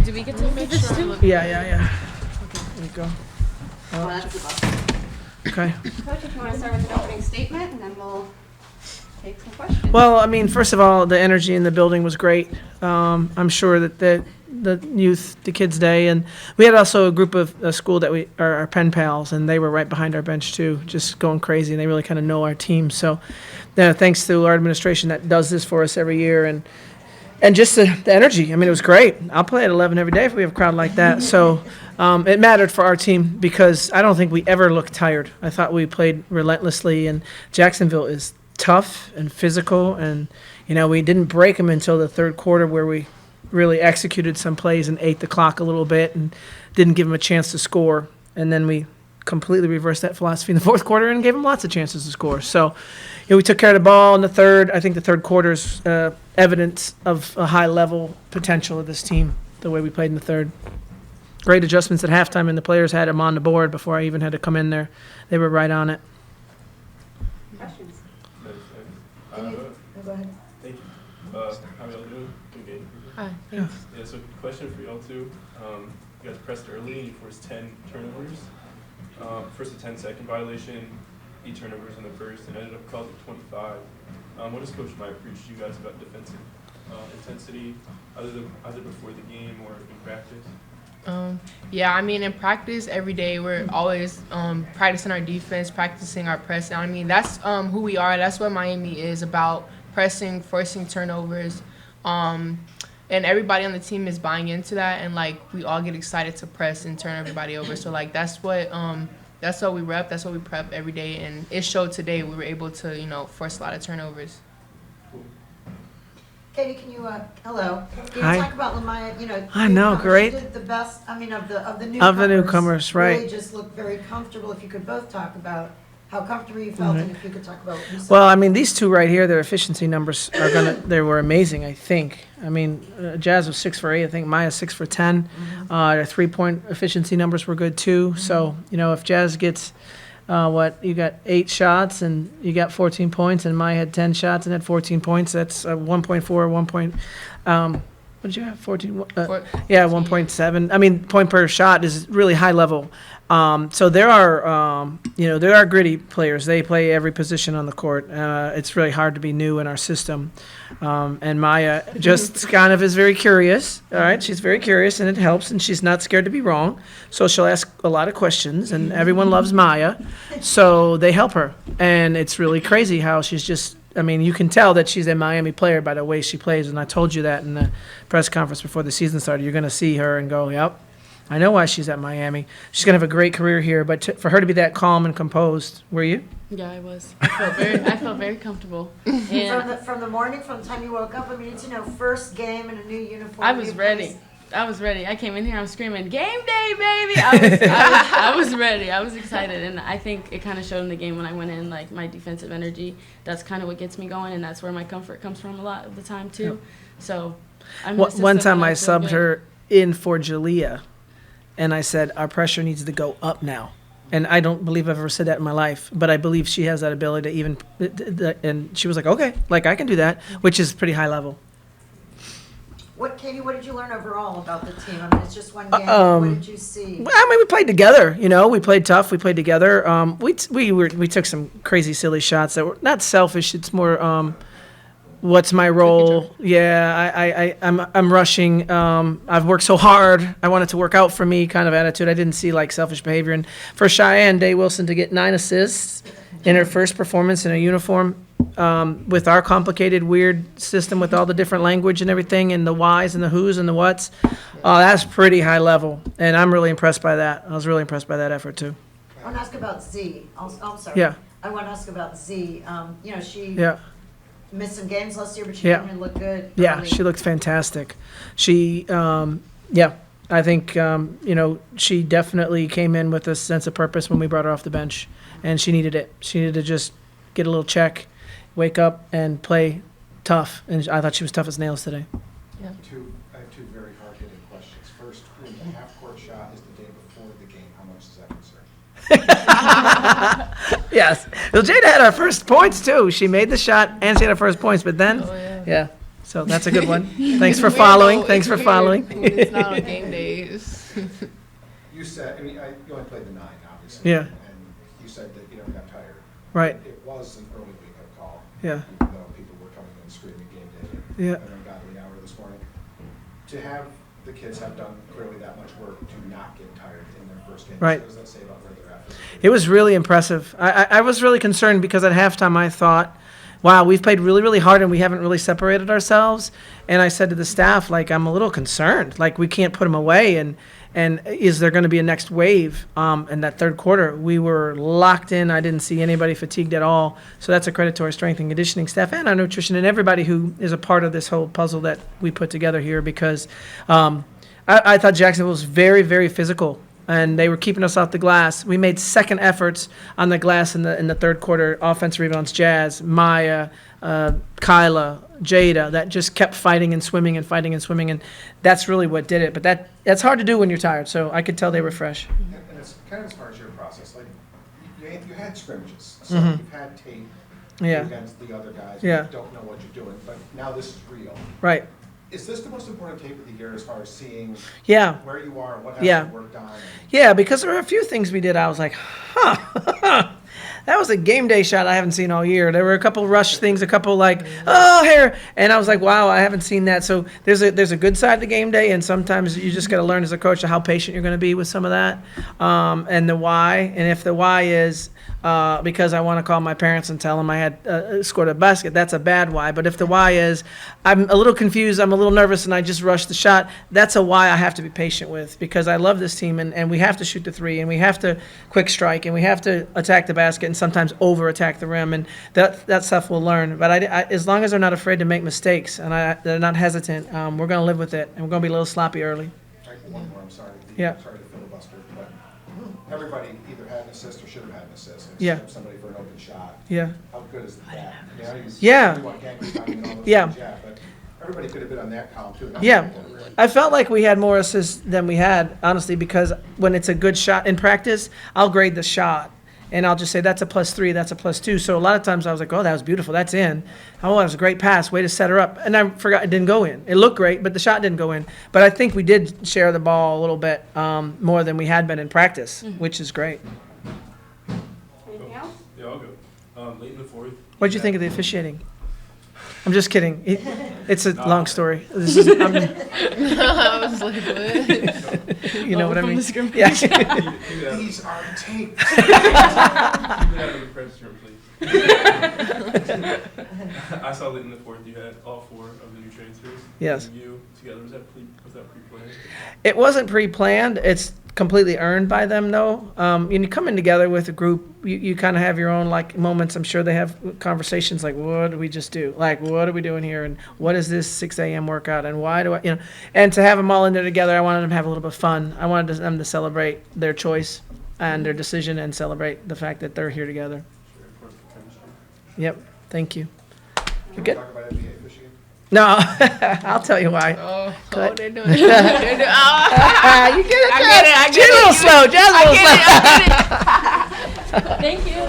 do we get to make this too? Yeah. There you go. Well, that's the bus. Okay. Coach, if you want to start with an opening statement, and then we'll take some questions. Well, I mean, first of all, the energy in the building was great. I'm sure that the youth, the kids' day, and we had also a group of a school that we are our pen pals, and they were right behind our bench too, just going crazy, and they really kind of know our team. So, thanks to our administration that does this for us every year, and just the energy. I mean, it was great. I'll play at 11 every day if we have a crowd like that. So. It mattered for our team because I don't think we ever looked tired. I thought we played relentlessly, and Jacksonville is tough and physical, and, we didn't break them until the third quarter where we really executed some plays and ate the clock a little bit and didn't give them a chance to score. And then we completely reversed that philosophy in the fourth quarter and gave them lots of chances to score. So we took care of the ball in the third. I think the third quarter's evidence of a high-level potential of this team, the way we played in the third. Great adjustments at halftime, and the players had them on the board before I even had to come in there. They were right on it. Questions? Go ahead. Thank you. How are y'all doing? Good game. Hi, thanks. Yeah, so question for y'all too. You guys pressed early and you forced 10 turnovers. First a 10-second violation, 8 turnovers in the first, and ended up causing 25. What does Coach Meier preach to you guys about defensive intensity, either before the game or in practice? Yeah, I mean, in practice every day, we're always practicing our defense, practicing our press. I mean, that's who we are. That's what Miami is about, pressing, forcing turnovers. And everybody on the team is buying into that, and, we all get excited to press and turn everybody over. So, that's what we rep, that's what we prep every day. And it showed today. We were able to, force a lot of turnovers. Katie, can you, hello. Can you Hi. talk about Lemyah, I know, newcomers? great. She did the best, of the newcomers. Of the newcomers, right. Really just looked very comfortable. If you could both talk about how comfortable you felt, and if you could talk about what you saw. Well, I mean, these two right here, their efficiency numbers they were amazing, I think. I mean, Jazz was 6 for 8. I think Maya 6 for 10. Their 3-point efficiency numbers were good too. So, if Jazz gets, you got 8 shots and you got 14 points, and Maya had 10 shots and had 14 points. That's 1.4, 1 point. What did you have? 14? Yeah, 1.7. I mean, point per shot is really high level. So there are gritty players. They play every position on the court. It's really hard to be new in our system. And Maya just kind of is very curious. All right, she's very curious, and it helps. And she's not scared to be wrong. So she'll ask a lot of questions, and everyone loves Maya. So they help her, and it's really crazy how she's just. I mean, you can tell that she's a Miami player by the way she plays, and I told you that in the press conference before the season started. You're going to see her and go, yep, I know why she's at Miami. She's going to have a great career here, but for her to be that calm and composed, were you? Yeah, I was. I felt very comfortable. And From the morning, from the time you woke up, first game in a new uniform. I was ready. I came in here, I was screaming, "Game day, baby!" I was ready. I was excited, and I think it kind of showed in the game when I went in, my defensive energy. That's kind of what gets me going, and that's where my comfort comes from a lot of the time too. Yep. So, One time I subbed her in for Jalea, and I said, our pressure needs to go up now. And I don't believe I've ever said that in my life, but I believe she has that ability to even, and she was like, okay, I can do that, which is pretty high level. Katie, what did you learn overall about the team? I mean, it's just one game. What did you see? Well, I mean, we played together. We played tough. We played together. We took some crazy, silly shots that were not selfish. It's more, what's my role? Yeah, I'm rushing. I've worked so hard. I want it to work out for me. Kind of attitude. I didn't see selfish behavior. And for Cheyenne Day Wilson to get 9 assists in her first performance in a uniform. With our complicated, weird system with all the different language and everything, and the whys and the whos and the whats, that's pretty high level, and I'm really impressed by that. I was really impressed by that effort too. I want to ask about Z. I'm sorry. Yeah. I want to ask about Z. She Yeah. missed some games last year, but she didn't look good. Yeah, early. she looked fantastic. She, I think, she definitely came in with a sense of purpose when we brought her off the bench, and she needed it. She needed to just get a little check, wake up, and play tough. And I thought she was tough as nails today. I have two very hard-hitting questions. First, when the half-court shot is the day before the game, how much does that concern? Yes. Well, Jada had her first points, too. She made the shot, and she had her first points. But then, yeah. So that's a good one. Thanks for following. Thanks for following. When it's not on game days. You said, I mean, you only played the 9, obviously. Yeah. And you said that you never got tired. Right. It was an early wake-up call. Yeah. Even though people were coming in screaming game day. Yeah. At an ungodly hour this morning. To have the kids have done clearly that much work to not get tired in their first game. Right. What does that say about where they're at? It was really impressive. I was really concerned because at halftime I thought, wow, we've played really, really hard and we haven't really separated ourselves. And I said to the staff, like, I'm a little concerned. Like, we can't put them away. And is there going to be a next wave? In that third quarter, we were locked in. I didn't see anybody fatigued at all. So that's a credit to our strength and conditioning staff and our nutrition and everybody who is a part of this whole puzzle that we put together here because I thought Jacksonville was very, very physical. And they were keeping us off the glass. We made second efforts on the glass in the third quarter. Offensive rebounds, Jazz, Maya, Kyla, Jada, that just kept fighting and swimming and fighting and swimming, and that's really what did it. But that's hard to do when you're tired. So I could tell they were fresh. And it's kind of as far as your process, like, you had scrimmages, so Mhm. you've had tape Yeah. against the other guys. Yeah. You don't know what you're doing, but now this is real. Right. Is this the most important tape of the year as far as seeing Yeah. where you are and what has Yeah. been worked on? Yeah, because there were a few things we did. I was like, huh. That was a game day shot I haven't seen all year. There were a couple rush things, a couple like, oh, here. And I was like, wow, I haven't seen that. So there's a good side to game day, and sometimes you just got to learn as a coach how patient you're going to be with some of that. And the why. And if the why is because I want to call my parents and tell them I had scored a basket, that's a bad why. But if the why is I'm a little confused, I'm a little nervous, and I just rushed the shot, that's a why I have to be patient with because I love this team, and we have to shoot the three, and we have to quick strike, and we have to attack the basket and sometimes over-attack the rim, and that stuff we'll learn. But I as long as they're not afraid to make mistakes and they're not hesitant, we're going to live with it, and we're going to be a little sloppy early. One more, I'm sorry. Yeah. Sorry to filibuster, but everybody either had an assist or should have had an assist. Yeah. Somebody for an open shot. Yeah. How good is that? I mean, I use Yeah. 31 gangbang timing and all those Yeah. things, yeah, but everybody could have been on that column too. Yeah. I felt like we had more assists than we had, honestly, because when it's a good shot in practice, I'll grade the shot. And I'll just say, that's a +3, that's a +2. So a lot of times I was like, oh, that was beautiful, that's in. Oh, that was a great pass, way to set her up. And I forgot it didn't go in. It looked great, but the shot didn't go in. But I think we did share the ball a little bit more than we had been in practice, which is great. Anything else? Yeah, I'll go. Late in the fourth. What did you think of the officiating? I'm just kidding. It's a long story. This is, I was like, what? you know what I From mean? the scrimmage. Yeah. These are taped. Keep it out of the press room, please. I saw late in the fourth you had all 4 of the new transfers. Yes. And you together. Was that pre-planned? It wasn't pre-planned. It's completely earned by them, though. When you come in together with a group, you kind of have your own like moments. I'm sure they have conversations like, "What did we just do? Like, what are we doing here? And what is this 6 a.m. workout? And why do I, you know?" And to have them all in there together, I wanted them to have a little bit of fun. I wanted them to celebrate their choice and their decision, and celebrate the fact that they're here together. Sure, of course, the chemistry. Yep. Thank you. Can we Good. talk about NBA officiating? No, I'll tell you why. Oh, Cut. they're doing it. They're doing, oh. You get it, I get it, I Jazz? get She's a little it. slow. Jazz a little slow. I get it. Thank you.